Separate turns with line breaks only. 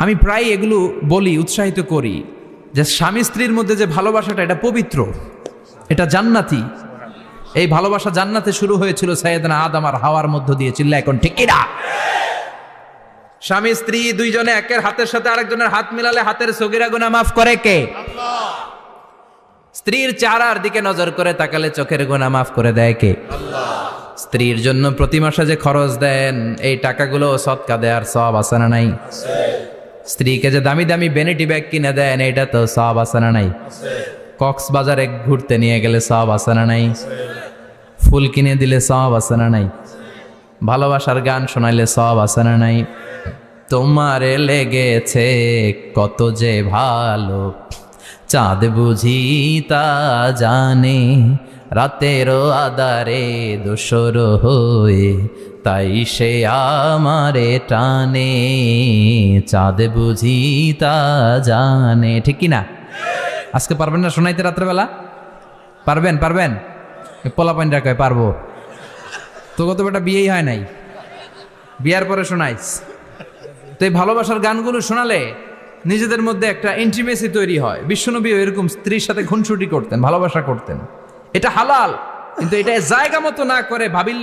আমি প্রায় এগুলো বলি, উৎসাহিত করি যে স্বামী স্ত্রীর মধ্যে যে ভালোবাসাটা, এটা পবিত্র, এটা জান্নাতি। এই ভালোবাসা জান্নাতে শুরু হয়েছিল সাইয়েদনা আদম আর হাওয়ার মধ্য দিয়ে। চিল্লা এখন ঠিক কিনা? স্বামী স্ত্রী দুইজনে একের হাতের সাথে আরেকজনের হাত মিলালে হাতের সগীরা গুনাহ মাফ করে কে? আল্লাহ। স্ত্রীর চেহারার দিকে নজর করে তাকালে চোখের গুনাহ মাফ করে দেয় কে? আল্লাহ। স্ত্রীর জন্য প্রতি মাসে যে খরচ দেন, এই টাকাগুলো সদকা দেওয়ার সওয়াব আছে না নাই? স্ত্রীকে যে দামি দামি ভ্যানিটি ব্যাগ কিনে দেন, এটা তো সওয়াব আছে না নাই? কক্সবাজারে ঘুরতে নিয়ে গেলে সওয়াব আছে না নাই? ফুল কিনে দিলে সওয়াব আছে না নাই? ভালোবাসার গান শোনাইলে সওয়াব আছে না নাই? তোমারে লেগেছে কত যে ভালো, চাঁদ বুঝি তা জানে, রাতেরও আধারে দোসর হয়ে তাই সে আমারে টানে, চাঁদ বুঝি তা জানে। ঠিক কিনা? আজকে পারবেন না শোনাইতে রাত্রেবেলা? পারবেন? পোলাপাইন রাখায় পারবো তো, কত বেটা বিয়েই হয় নাই, বিয়ার পরে শোনাইস। তো এই ভালোবাসার গানগুলো শোনালে নিজেদের মধ্যে একটা ইন্টিমেসি তৈরি হয়। বিশ্বনবীও এরকম স্ত্রীর সাথে খুনসুটি করতেন, ভালোবাসা করতেন। এটা হালাল, কিন্তু এটা জায়গা মতো না করে ভাবির